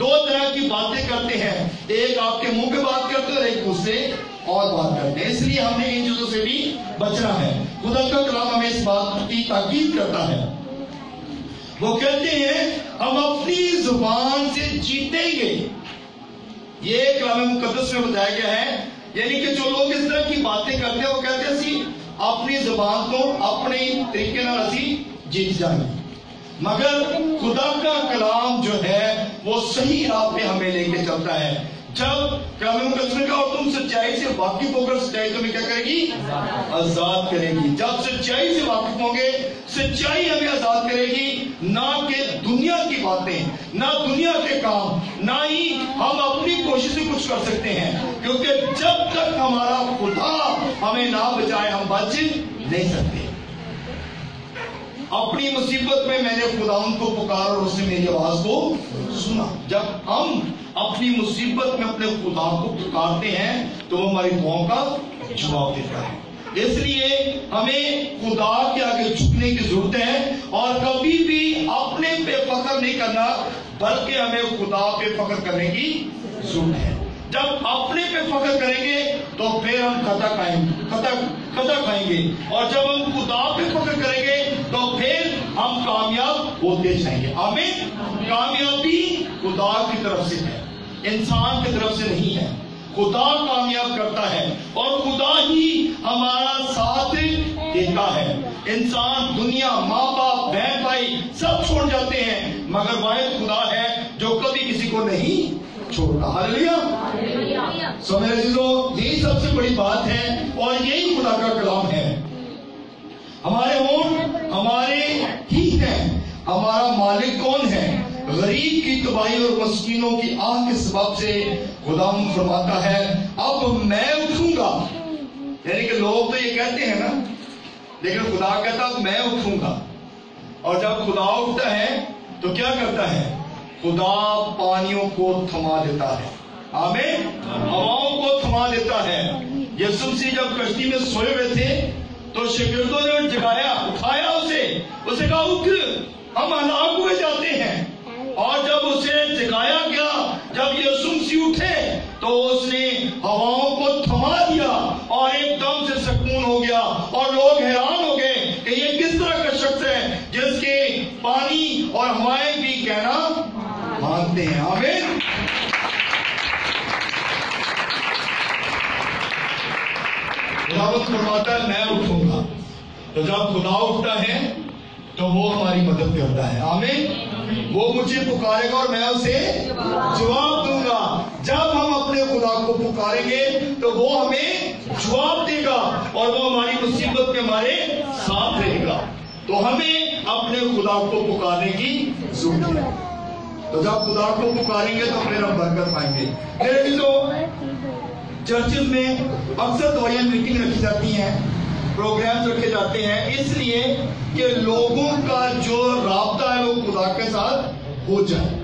دو طرح کی باتیں کرتے ہیں، ایک آپ کے منہ پہ بات کرتے ہیں اور ایک مجھ سے اور بات کرتے ہیں. اس لیے ہم نے ان چیزوں سے بھی بچنا ہے. خدا کا کلام ہمیں اس بات کی تاکید کرتا ہے. وہ کہتے ہیں ہم اپنی زبان سے جیتیں گے. یہ کلام مقدس میں بتایا گیا ہے، یعنی کہ جو لوگ اس طرح کی باتیں کرتے ہیں وہ کہتے ہیں اسی اپنی زبان کو اپنے طریقے نال اسی جیت جائیں گے. مگر خدا کا کلام جو ہے وہ صحیح راہ پہ ہمیں لے کے چلتا ہے. جب کلام مقدس نے کہا اور تم سچائی سے واقف ہو کر، سچائی تمہیں کیا کرے گی؟ آزاد کرے گی. جب سچائی سے واقف ہوں گے، سچائی ہمیں آزاد کرے گی. نہ کہ دنیا کی باتیں، نہ دنیا کے کام، نہ ہی ہم اپنی کوشش سے کچھ کر سکتے ہیں، کیونکہ جب تک ہمارا خدا ہمیں نہ بچائے ہم بچ نہیں سکتے. اپنی مصیبت میں میں نے خداوند کو پکارا اور اس نے میری آواز کو سنا. جب ہم اپنی مصیبت میں اپنے خدا کو پکارتے ہیں تو وہ ہماری دعاؤں کا جواب دیتا ہے. اس لیے ہمیں خدا کے آگے جھکنے کی ضرورت ہے اور کبھی بھی اپنے پہ فخر نہیں کرنا، بلکہ ہمیں خدا پہ فخر کرنے کی ضرورت ہے. جب اپنے پہ فخر کریں گے تو پھر ہم خطا کھائیں گے، اور جب ہم خدا پہ فخر کریں گے تو پھر ہم کامیاب ہوتے جائیں گے. آمین. کامیابی خدا کی طرف سے ہے، انسان کی طرف سے نہیں ہے. خدا کامیاب کرتا ہے اور خدا ہی ہمارا ساتھ دیتا ہے. انسان، دنیا، ماں باپ، بہن بھائی سب چھوڑ جاتے ہیں، مگر واحد خدا ہے جو کبھی کسی کو نہیں چھوڑتا. ہاللیلویہ. سو میرے عزیزو، یہی سب سے بڑی بات ہے اور یہی خدا کا کلام ہے. ہمارے ہونٹ ہمارے ہی ہیں. ہمارا مالک کون ہے؟ غریب کی تباہی اور مسکینوں کی آہ کے سبب سے خداوند فرماتا ہے اب میں اٹھوں گا. یعنی کہ لوگ تو یہ کہتے ہیں نا، لیکن خدا کہتا اب میں اٹھوں گا. اور جب خدا اٹھتا ہے تو کیا کرتا ہے؟ خدا پانیوں کو تھما دیتا ہے. آمین. ہواؤں کو تھما دیتا ہے. یسوع مسیح جب کشتی میں سوئے ہوئے تھے تو شاگردوں نے جگایا، اٹھایا اسے کہا اٹھ، ہم ہلاک ہوئے جاتے ہیں. اور جب اسے جگایا گیا، جب یسوع مسیح اٹھے تو اس نے ہواؤں کو تھما دیا اور ایک دم سے سکون ہو گیا اور لوگ حیران ہو گئے کہ یہ کس طرح کا شخص ہے جس کے پانی اور ہوائیں بھی کہنا مانتے ہیں. آمین. خداوند فرماتا ہے میں اٹھوں گا. تو جب خدا اٹھتا ہے تو وہ ہماری مدد کرتا ہے. آمین. وہ مجھے پکارے گا اور میں اسے جواب دوں گا. جب ہم اپنے خدا کو پکاریں گے تو وہ ہمیں جواب دے گا اور وہ ہماری مصیبت میں ہمارے ساتھ رہے گا. تو ہمیں اپنے خدا کو پکارنے کی ضرورت ہے. تو جب خدا کو پکاریں گے تو پھر ہم برکت پائیں گے. میرے عزیزو، چرچز میں اکثر دوائیاں میٹنگ رکھی جاتی ہیں، پروگرامز رکھے جاتے ہیں، اس لیے کہ لوگوں کا جو رابطہ ہے وہ خدا کے ساتھ ہو جائے،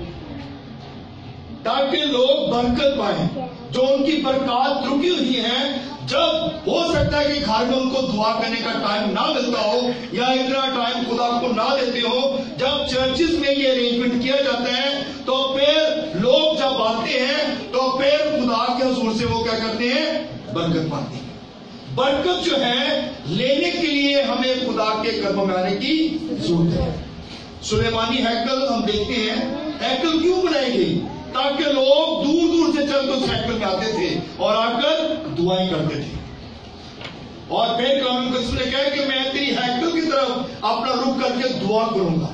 تاکہ لوگ برکت پائیں. جو ان کی برکات رکی ہوئی ہیں، جب ہو سکتا ہے کہ گھر میں ان کو دعا کرنے کا ٹائم نہ ملتا ہو یا اتنا ٹائم خدا کو نہ دیتے ہو، جب چرچز میں یہ ارینجمنٹ کیا جاتا ہے تو پھر لوگ جب آتے ہیں تو پھر خدا کے حضور سے وہ کیا کرتے ہیں؟ برکت پاتے ہیں. برکت جو ہے لینے کے لیے ہمیں خدا کے قدموں میں آنے کی ضرورت ہے. سلیمانی ہیکل ہم دیکھتے ہیں، ہیکل کیوں بنائی گئی؟ تاکہ لوگ دور دور سے چل کر اس ہیکل میں آتے تھے اور آ کر دعائیں کرتے تھے. اور پھر کلام مقدس نے کہا کہ میں تیری ہیکل کی طرف اپنا رخ کر کے دعا کروں گا.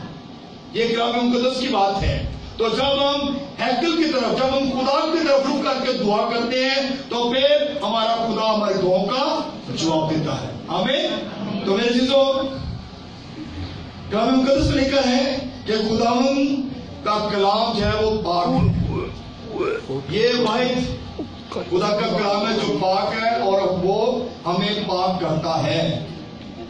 یہ کلام مقدس کی بات ہے. تو جب ہم ہیکل کی طرف، جب ہم خدا کی طرف رخ کر کے دعا کرتے ہیں تو پھر ہمارا خدا ہماری دعاؤں کا جواب دیتا ہے. آمین. تو میرے عزیزو، کلام مقدس میں لکھا ہے کہ خداوند کا کلام جو ہے وہ پاک، یہ واحد خدا کا کلام ہے جو پاک ہے اور وہ ہمیں پاک کرتا ہے.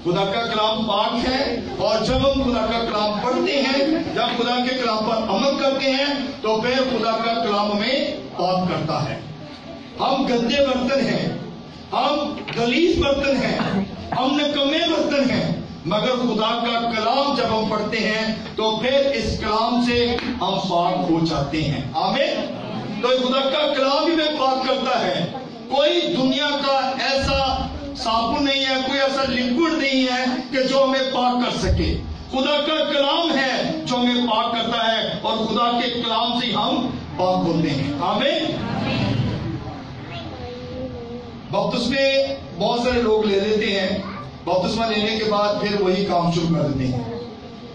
خدا کا کلام پاک ہے اور جب ہم خدا کا کلام پڑھتے ہیں، جب خدا کے کلام پر عمل کرتے ہیں تو پھر خدا کا کلام ہمیں پاک کرتا ہے. ہم گندے برتن ہیں، ہم غلیظ برتن ہیں، ہم نکمے برتن ہیں، مگر خدا کا کلام جب ہم پڑھتے ہیں تو پھر اس کلام سے ہم پاک ہو جاتے ہیں. آمین. تو خدا کا کلام ہی ہمیں پاک کرتا ہے. کوئی دنیا کا ایسا صابن نہیں ہے, کوئی ایسا لکوڈ نہیں ہے کہ جو ہمیں پاک کر سکے. خدا کا کلام ہے جو ہمیں پاک کرتا ہے, اور خدا کے کلام سے ہم پاک ہوتے ہیں. آمین. بپتسمے بہت سارے لوگ لے لیتے ہیں, بپتسمہ لینے کے بعد پھر وہی کام شروع کر دیتے ہیں.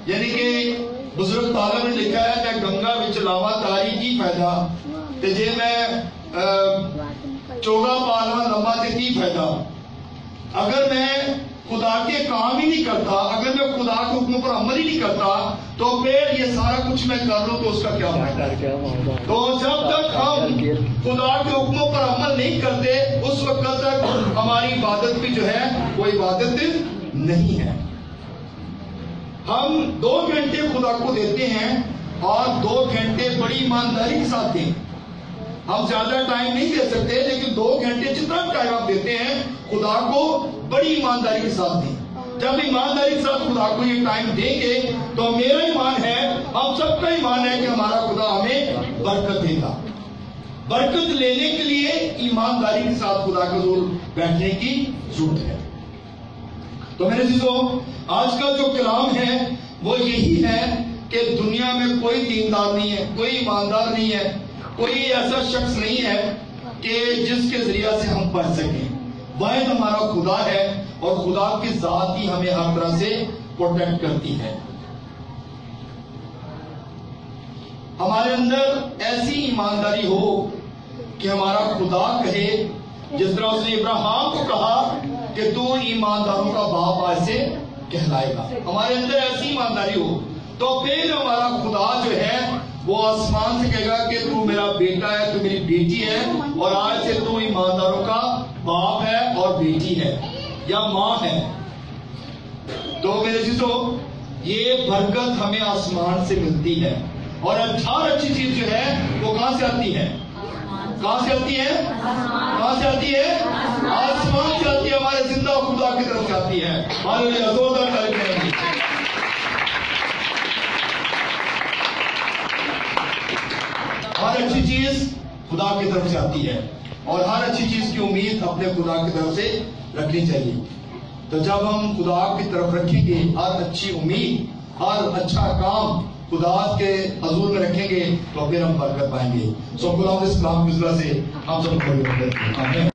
یعنی کہ بزرگ تعالیٰ نے لکھا ہے کہ گنگا وچ لاوا تاری کی فائدہ, تے جے میں چوگا پالوا لمبا تے کی فائدہ. اگر میں خدا کے کام ہی نہیں کرتا, اگر میں خدا کے حکموں پر عمل ہی نہیں کرتا, تو پھر یہ سارا کچھ میں کر لوں تو اس کا کیا فائدہ. تو جب تک ہم خدا کے حکموں پر عمل نہیں کرتے, اس وقت تک ہماری عبادت بھی جو ہے وہ عبادت نہیں ہے. ہم 2 گھنٹے خدا کو دیتے ہیں, اور 2 گھنٹے بڑی ایمانداری کے ساتھ دیں. ہم زیادہ ٹائم نہیں دے سکتے, لیکن 2 گھنٹے جتنا ٹائم آپ دیتے ہیں خدا کو بڑی ایمانداری کے ساتھ دیں. جب ایمانداری کے ساتھ خدا کو یہ ٹائم دیں گے تو میرا ایمان ہے, ہم سب کا ایمان ہے کہ ہمارا خدا ہمیں برکت دے گا. برکت لینے کے لیے ایمانداری کے ساتھ خدا کے حضور بیٹھنے کی ضرورت ہے. تو میرے عزیزو, آج کا جو کلام ہے وہ یہی ہے کہ دنیا میں کوئی دیندار نہیں ہے, کوئی ایماندار نہیں ہے, کوئی ایسا شخص نہیں ہے کہ جس کے ذریعہ سے ہم پڑھ سکیں. واحد ہمارا خدا ہے, اور خدا کی ذات ہی ہمیں ہر طرح سے پروٹیکٹ کرتی ہے. ہمارے اندر ایسی ایمانداری ہو کہ ہمارا خدا کہے, جس طرح اس نے ابراہیم کو کہا کہ تو ایمانداروں کا باپ آج سے کہلائے گا. ہمارے اندر ایسی ایمانداری ہو تو پھر ہمارا خدا جو ہے وہ آسمان سے کہے گا کہ تو میرا بیٹا ہے, تو میری بیٹی ہے, اور آج سے تو ایمانداروں کا باپ ہے اور بیٹی ہے یا ماں ہے. تو میرے عزیزو, یہ برکت ہمیں آسمان سے ملتی ہے, اور ہر اچھی چیز جو ہے وہ کہاں سے آتی ہے؟ کہاں سے آتی ہے؟ کہاں سے آتی ہے؟ آسمان سے آتی ہے, ہمارے زندہ خدا کی طرف سے آتی ہے. ہاللیلویا, زوردار تعریف کریں. ہر اچھی چیز خدا کی طرف سے آتی ہے, اور ہر اچھی چیز کی امید اپنے خدا کی طرف سے رکھنی چاہیے. تو جب ہم خدا کی طرف رکھیں گے, ہر اچھی امید, ہر اچھا کام خدا کے حضور میں رکھیں گے, تو پھر ہم برکت پائیں گے. سو خدا اس کلام کی وجہ سے ہم سب کو